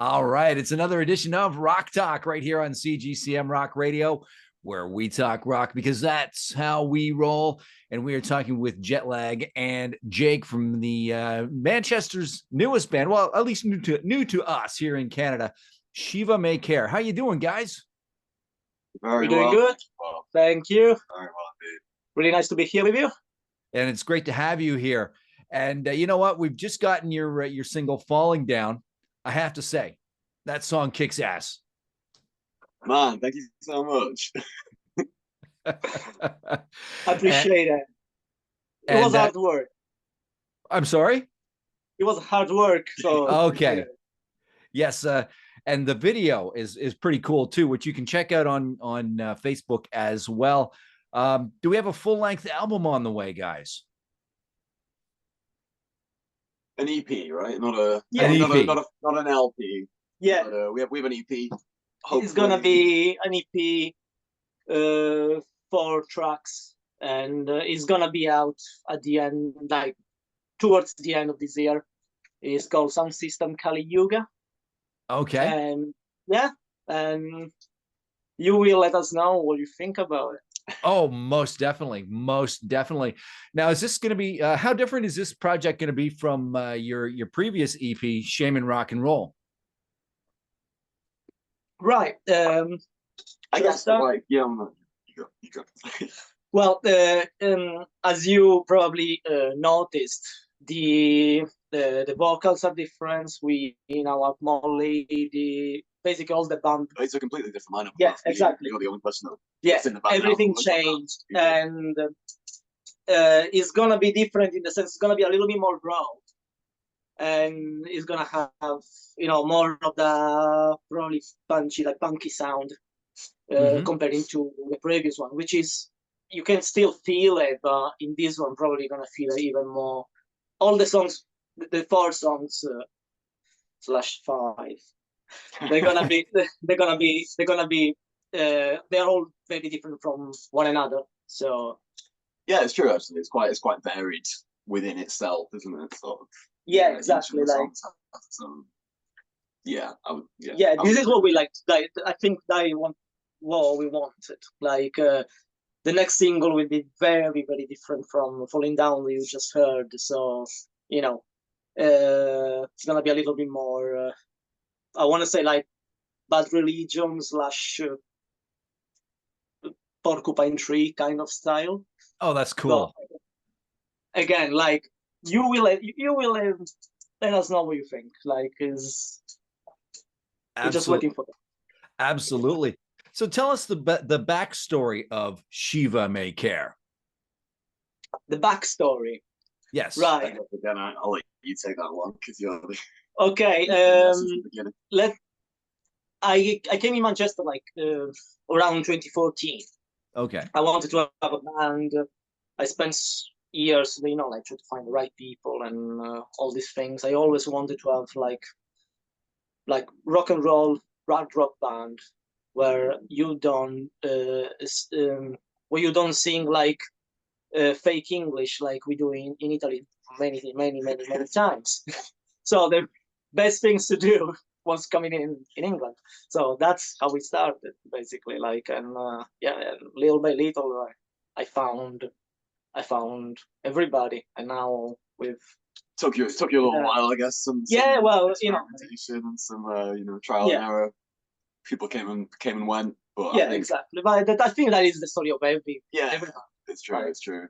All right. It's another edition of Rock Talk right here on CGCM Rock Radio, where we talk rock because that's how we roll. And we are talking with Jetlag and Jake from the Manchester's newest band. Well, at least new to us here in Canada, Shiva May Care. How you doing, guys? Very We're doing well. good. Well, Thank you. very well, indeed. Really nice to be here with you. And it's great to have you here. And you know what? We've just gotten your single "Falling Down." I have to say, that song kicks ass. Man, thank you so much. I appreciate it. It was hard work. I'm sorry? It was hard work. So Okay. Yes, and the video is pretty cool too, which you can check out on Facebook as well. Do we have a full-length album on the way, guys? An EP, right? Not a Yeah. not an LP. Yeah. But, we have an EP. It's gonna be an EP, 4 tracks, and it's gonna be out at the end, like towards the end of this year. It's called Sound System Kali Yuga. Okay. And yeah, and you will let us know what you think about it. Oh, most definitely. Most definitely. Now, is this going to be, how different is this project going to be from your previous EP, Shaman Rock and Roll? Right. I guess like yeah, you go. Well, as you probably noticed, the vocals are different. We now have Molly, basically all the band. It's a completely different lineup. Yeah, exactly. You're the only person that Yeah, in the band everything now. changed, and it's gonna be different in the sense it's gonna be a little bit more raw, and it's gonna have more of the probably punchy, like punky sound, comparing to the previous one, which is you can still feel it, but in this one probably gonna feel it even more. All the songs, the 4 songs /5, they're gonna be they're all very different from one another. So yeah, it's true. Actually, it's quite varied within itself, isn't it? Sort of. Yeah, exactly. Like, yeah, this is what we like. Like, I think I want what we wanted. Like, the next single will be very, very different from "Falling Down" we just heard. So, it's gonna be a little bit more. I want to say like Bad Religion / Porcupine Tree kind of style. Oh, that's cool. But, again, like you will let us know what you think. Like, we're just waiting for that. Absolutely. So tell us the backstory of Shiva May Care. The backstory. Yes. Right. Again, I'll let you take that one because you're the. Okay. I came in Manchester like around 2014. Okay. I wanted to have a band. I spent years, like trying to find the right people and all these things. I always wanted to have like rock and roll, hard rock band where you don't sing like fake English like we do in Italy many times. So the best things to do was coming in England. So that's how we started basically. Like, and little by little, I found everybody, and now we've took you a little while, I guess. Some experimentation and some trial and error. People came and went, but yeah, exactly. But I think that is the story of every. Yeah, everyone. It's true. Right. It's true.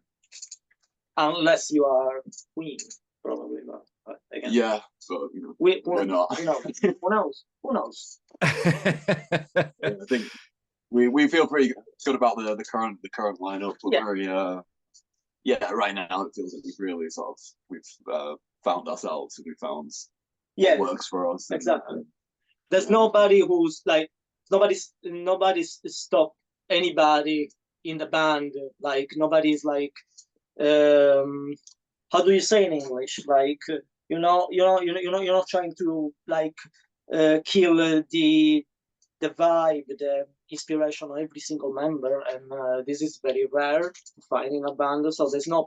Unless you are Queen, probably not. But again, yeah, but we're not. Who knows? Who knows? I think we feel pretty good about the current lineup. We're very right now it feels like we've found ourselves and we found what works for us. Exactly. There's nobody who's like nobody's stopped anybody in the band. Like nobody's like how do you say in English? Like you're not trying to like kill the the vibe, the inspiration of every single member, and this is very rare to find in a band. So there's no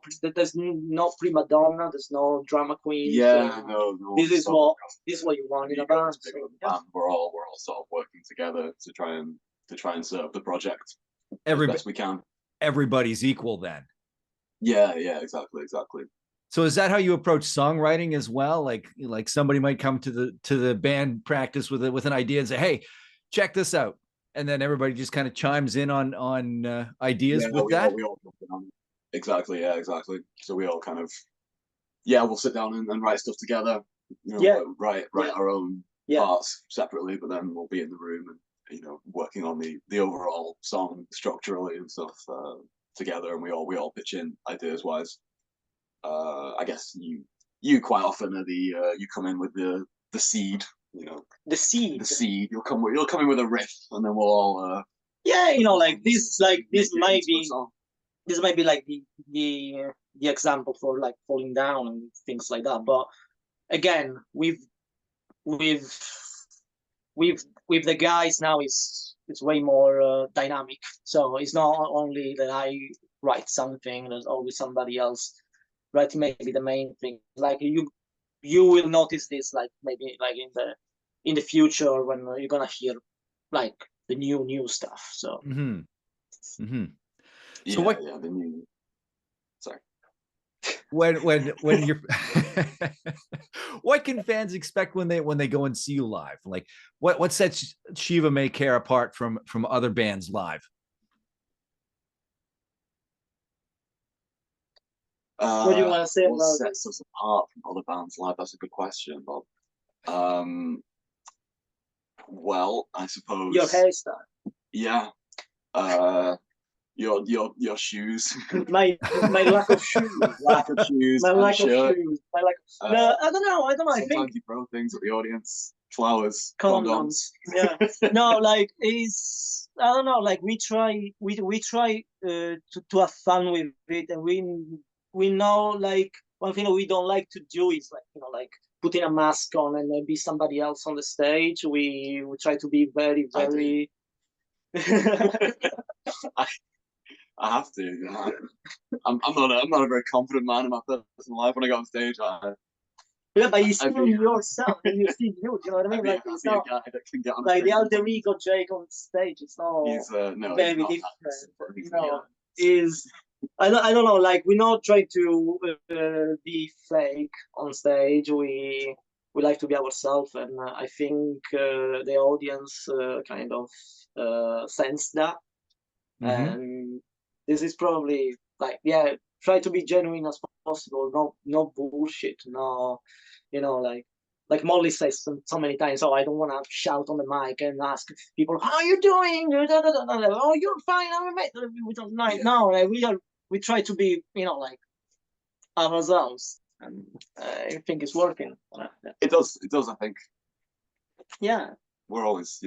prima donna, there's no drama queen. Yeah, no. This is what you want in a band. So, yeah. We're all sort of working together to try and serve the project as best we can. Everybody's equal then. Yeah, exactly. So is that how you approach songwriting as well? Like somebody might come to the band practice with an idea and say, "Hey, check this out," and then everybody just kind of chimes in on ideas with that. Exactly. So we all kind of we'll sit down and write stuff together. Write our own parts separately, but then we'll be in the room and working on the overall song structurally and stuff together, and we all pitch in ideas wise. I guess you quite often are you come in with the seed, the seed. You'll come in with a riff, and then we'll all this might be like the example for like Falling Down and things like that. But again, with the guys now, it's way more dynamic. So it's not only that I write something, there's always somebody else writing maybe the main thing. Like you will notice this like maybe like in the future when you're gonna hear like the new stuff. So so what the new sorry when you're what can fans expect when they go and see you live? Like what sets Shiva May Care apart from other bands live? What do you want to say what about sets us apart from other bands live? That's a good question, Bob. Well, I suppose your hairstyle. Yeah. Your shoes. my lack of shoes. Lack of shoes. My lack of shirt. shoes. No, I don't know. Sometimes I think you throw things at the audience. Flowers, condoms. Yeah. No, like is I don't know. Like we try to have fun with it, and we know like one thing we don't like to do is like putting a mask on and then be somebody else on the stage. We try to be very. I have to. I'm not a very confident man in my personal life. When I go on stage, yeah, but you see yourself and you see you. You know what I mean? Like it's not guy that can get on like the alter ego Jake on stage. It's not very different. Is I don't know. Like we're not trying to be fake on stage. We like to be ourselves, and I think the audience kind of sense that. And this is probably like try to be genuine as possible. No bullshit. No, like Molly says so many times. Oh, I don't want to shout on the mic and ask people how are you doing. Oh, you're fine. We don't know. No, like, we try to be like ourselves, and I think it's working. It does. I think. Yeah. We're always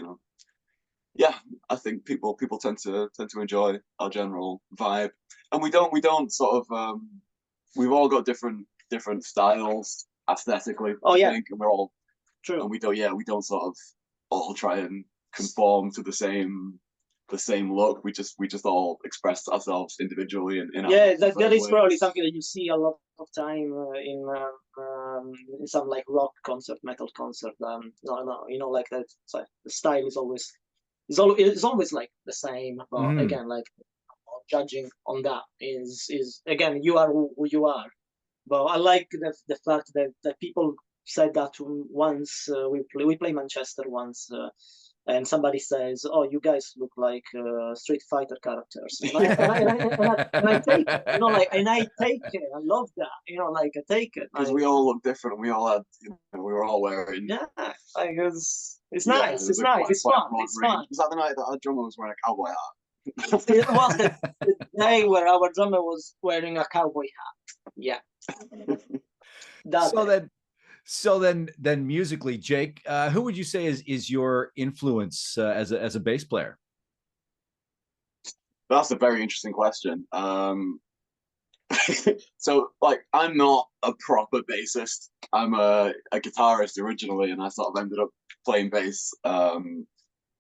Yeah, I think people tend to enjoy our general vibe, and we don't sort of we've all got different styles aesthetically. I think, and we're all true. And we don't sort of all try and conform to the same look. We just all express ourselves individually in that is probably something that you see a lot of time in some like rock concert, metal concert. No, like that. So the style is always. It's always like the same, but again, like judging on that is again you are who you are. But I like the fact that people said that once we play Manchester once, and somebody says, "Oh, you guys look like Street Fighter characters," and I take it, and I take it. I love that, like I take it because we all look different. We all had, we were all wearing. Yeah, it's nice. It's nice. It's fun. It's fun. Was that the night that our drummer was wearing a cowboy hat? It was the day where our drummer was wearing a cowboy hat. Yeah. So then musically, Jake, who would you say is your influence as a bass player? That's a very interesting question. So like I'm not a proper bassist. I'm a guitarist originally, and I sort of ended up playing bass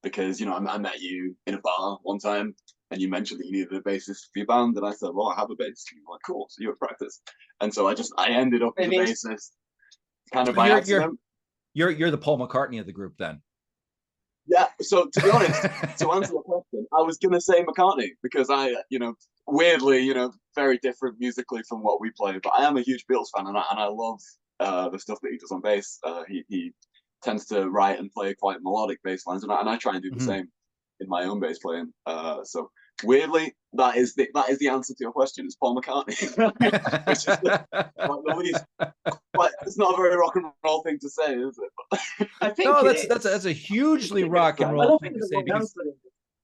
because I met you in a bar one time, and you mentioned that you needed a bassist for your band, and I said, well, I have a bassist. And you're like, cool, so you at practice. And so I ended up as a bassist kind of by accident. You're the Paul McCartney of the group then. Yeah, so to be honest, to answer the question, I was gonna say McCartney, because weirdly, very different musically from what we play, but I am a huge Beatles fan, and I love the stuff that he does on bass. He tends to write and play quite melodic bass lines, and I try and do the same in my own bass playing. So weirdly, that is the answer to your question. It's Paul McCartney, which is it's not a very rock and roll thing to say, is it? I think that's a hugely rock and roll thing to say,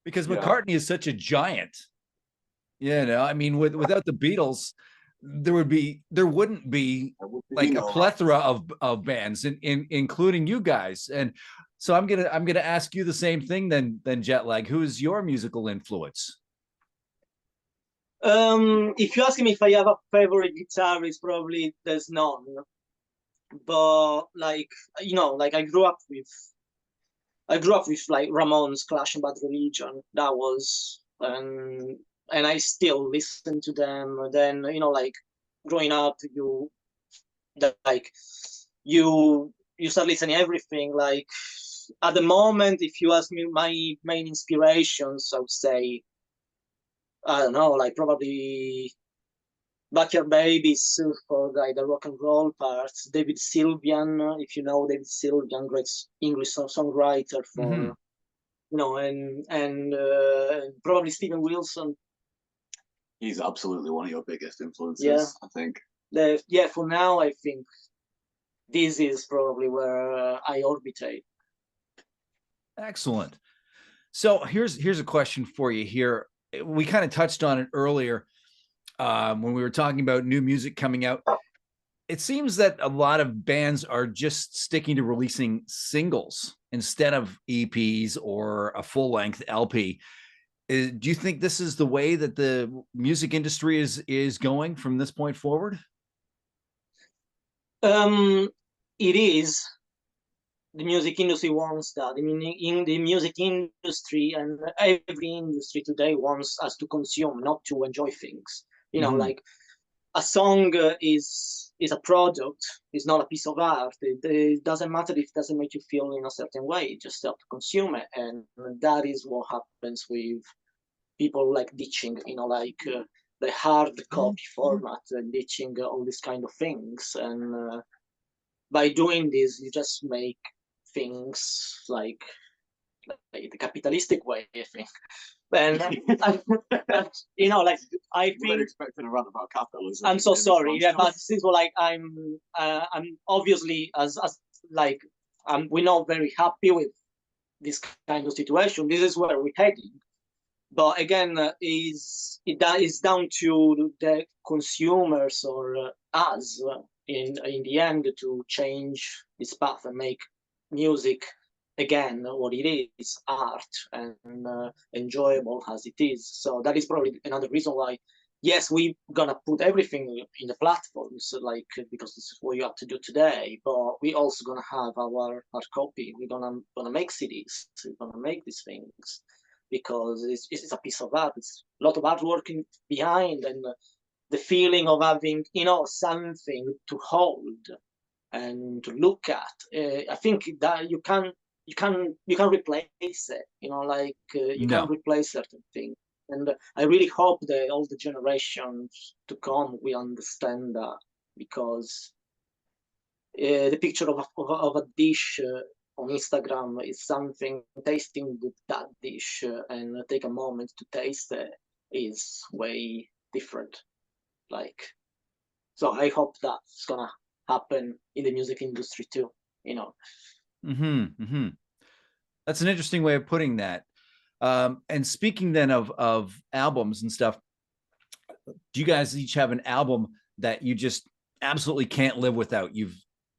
because McCartney is such a giant. I mean, without the Beatles, there wouldn't be like a plethora of bands, including you guys. And so I'm gonna ask you the same thing then Jetlag. Who is your musical influence? If you ask me if I have a favorite guitarist, probably there's none. But like I grew up with like Ramones, Clash, and Bad Religion. That was and I still listen to them. And then like growing up, you start listening to everything. Like at the moment, if you ask me my main inspirations, I would say, I don't know, like probably Backyard Babies for like the rock and roll parts. David Sylvian, if you know David Sylvian, great English songwriter for and probably Steven Wilson. He's absolutely one of your biggest influences, I think. For now, I think this is probably where I orbitate. Excellent. So here's a question for you here. We kind of touched on it earlier when we were talking about new music coming out. It seems that a lot of bands are just sticking to releasing singles instead of EPs or a full-length LP. Do you think this is the way that the music industry is going from this point forward? It is. The music industry wants that. I mean, in the music industry, and every industry today wants us to consume, not to enjoy things. Like a song is a product, it's not a piece of art. It doesn't matter if it doesn't make you feel in a certain way, you just have to consume it. And that is what happens with people like ditching, the hard copy format, and ditching all these kind of things. And by doing this, you just make things like the capitalistic way, I think. And I think expecting a run about capitalism. I'm so sorry, but this is what I'm obviously as we're not very happy with this kind of situation. This is where we're heading. But again, that is down to the consumers or us in the end to change this path and make music again what it is, art, and enjoyable as it is. So that is probably another reason why, yes, we're gonna put everything in the platforms, because this is what you have to do today. But we're also gonna have our copy. We're gonna make CDs. We're gonna make these things because it's a piece of art. It's a lot of artwork behind, and the feeling of having something to hold and to look at. I think that you can replace it. You can't replace certain things. And I really hope that all the generations to come will understand that, because the picture of a dish on Instagram is something. Tasting that dish and take a moment to taste it is way different. So I hope that's gonna happen in the music industry too. That's an interesting way of putting that. And speaking then of albums and stuff, do you guys each have an album that you just absolutely can't live without? You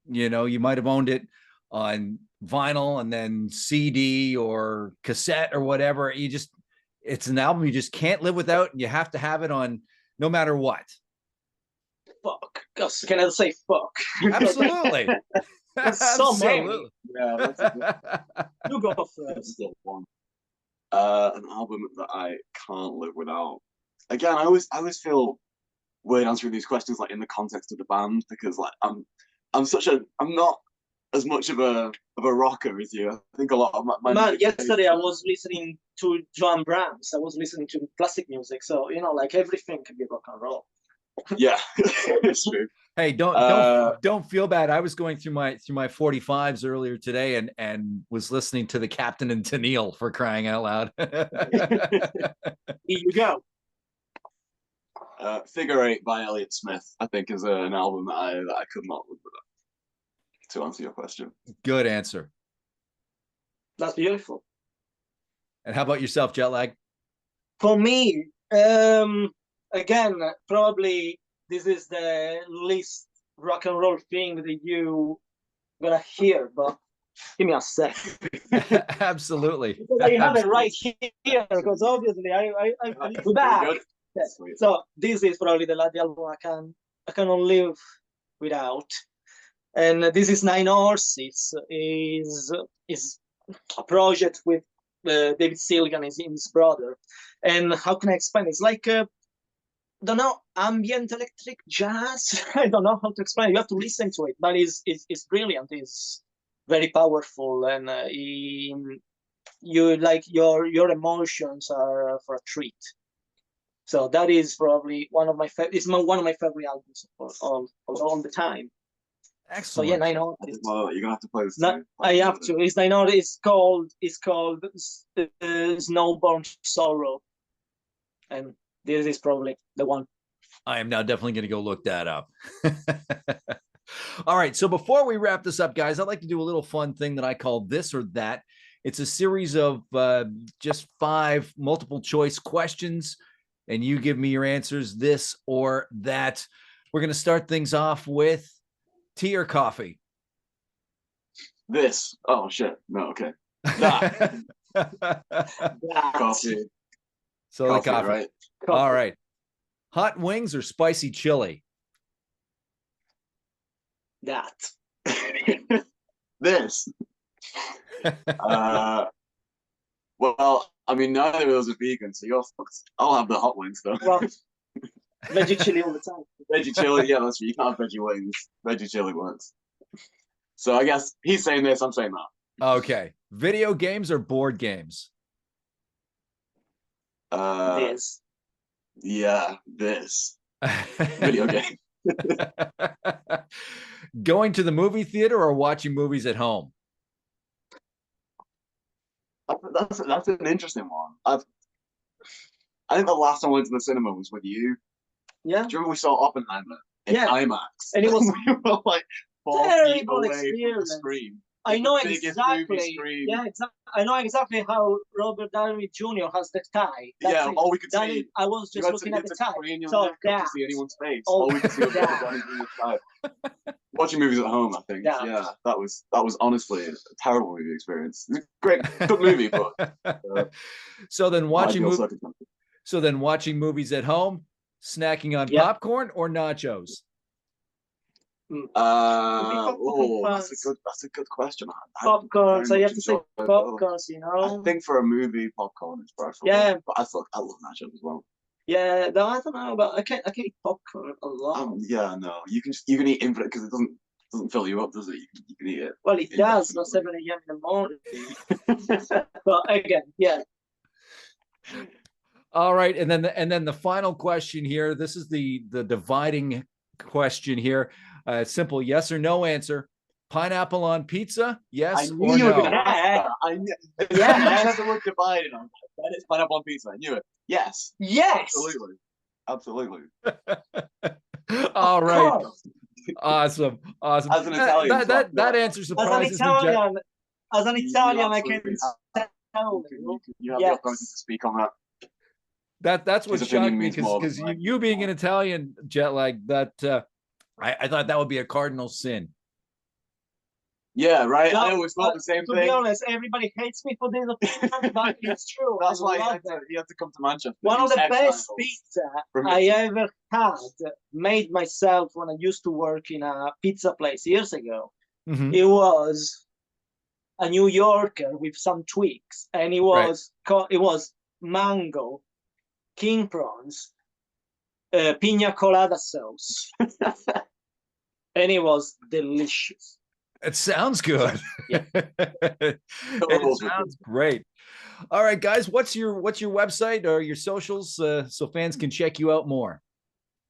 might have owned it on vinyl and then CD or cassette or whatever. It's an album you just can't live without, and you have to have it on no matter what. Fuck. Can I say fuck? Absolutely. There's so many. Yeah, You go first. An album that I can't live without. Again, I always feel weird answering these questions like in the context of the band, because like I'm not as much of a rocker as you. I think a lot of my Man, yesterday I was listening to Joan Brahms. I was listening to classic music, so like everything can be rock and roll. Yeah, it's true. Hey, don't feel bad. I was going through my 45s earlier today and was listening to the Captain and Tennille, for crying out loud. Here you go. Figure 8 by Elliott Smith, I think, is an album that I could not live without. To answer your question. Good answer. That's beautiful. And how about yourself, Jetlag? For me, again, probably this is the least rock and roll thing that you gonna hear, but give me a sec. Absolutely. Because I have it right here, because obviously I'm back. Yeah. So this is probably the album I cannot live without. And this is 9 Horses. Is a project with David Silgan, his brother. And how can I explain? It's like don't know, ambient electric jazz. I don't know how to explain it. You have to listen to it, but it's brilliant. It's very powerful, and you like your emotions are for a treat. So that is probably one of my favorite. It's one of my favorite albums of all the time. Excellent. So yeah, 9 Horses. Well, you're gonna have to play this. I have to. It's 9 Horses. It's called Snowborn Sorrow, and this is probably the one. I am now definitely going to go look that up. All right. So before we wrap this up, guys, I'd like to do a little fun thing that I call This or That. It's a series of just 5 multiple choice questions, and you give me your answers, this or that. We're going to start things off with tea or coffee? This. Oh, shit. No, okay. That. Coffee. So coffee, the coffee. Right? Coffee. All right. Hot wings or spicy chili? That. This. Well, I mean, neither of those are vegan, so you're fucked. I'll have the hot wings, though. Well, veggie chili all the time. Veggie chili, yeah, that's right. You can't have veggie wings. Veggie chili works. So I guess he's saying this, I'm saying that. Okay. Video games or board games? This. Yeah, this. Video game. Going to the movie theater or watching movies at home? That's an interesting one. I think the last time I went to the cinema was with you. Yeah. Do you remember we saw Oppenheimer in IMAX? And it was we were like 4 feet away from the screen. I know exactly. Yeah, exactly. I know exactly how Robert Downey Jr. has the tie. That's all we could see. I was just looking at the tie. So to see anyone's face. All we could see was Robert Downey Jr.'s tie. Watching movies at home, I think. Yeah, that was honestly a terrible movie experience. It was great, good movie, but. So then watching movies at home, snacking on popcorn or nachos? That's a good question. Popcorn. So you have to say popcorn, you know. I think for a movie, popcorn is preferable. Yeah, but I love nachos as well. Yeah, no, I don't know, but I can eat popcorn a lot. Yeah, no, you can eat infinite because it doesn't fill you up, does it? You can eat it. Well, it does, but 7 a.m. in the morning. But again, yeah. All right, and then the final question here. This is the dividing question here. Simple yes or no answer. Pineapple on pizza, yes or no? I knew. Yeah, I had the word divided on that. It's pineapple on pizza. I knew it. Yes. Yes. Absolutely. All right. Awesome. As an Italian, that answer surprises me. As an Italian, I can tell you have the opportunity to speak on that. That's what shocked me, because you being an Italian, Jetlag, that I thought that would be a cardinal sin. Yeah, right. I always thought the same thing. To be honest, everybody hates me for this opinion, but it's true. That's why you have to come to Manchester. One of the best pizza I ever had, made myself when I used to work in a pizza place years ago. Mm-hmm. It was a New Yorker with some tweaks, and it was mango, king prawns, pina colada sauce, and it was delicious. It sounds good. Yeah. It sounds great. All right, guys, what's your website or your socials so fans can check you out more?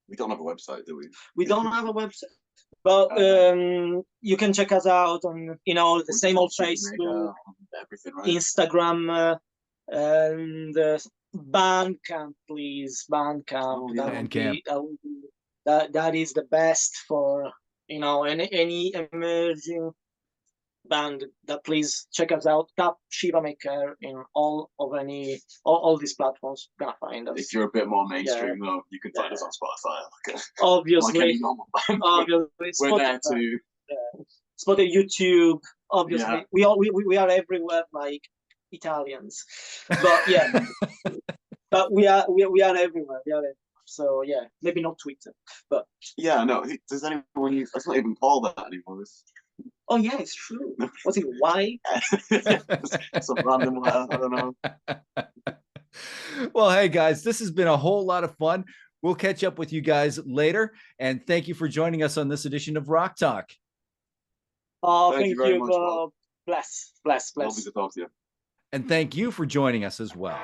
We don't have a website, do we? We don't have a website, but you can check us out on the same old Facebook, everything, right? Instagram, and Bandcamp, please. Bandcamp. That is the best for any emerging band. That please check us out. Tap Shiva May Care in all these platforms. You're gonna find us. If you're a bit more mainstream, though, you can find us on Spotify. Obviously, like any normal band. obviously, We're there too. Spotify, YouTube. Obviously, we are everywhere like Italians, but yeah, but we are everywhere. We are everywhere. So yeah, maybe not Twitter, but no. Does anyone use? It's not even called that anymore. Oh yeah, it's true. Was it Y? Some random letter. I don't know. Well, hey guys, this has been a whole lot of fun. We'll catch up with you guys later, and thank you for joining us on this edition of Rock Talk. Oh, thank you very much. Bless. Lovely to talk to you. And thank you for joining us as well.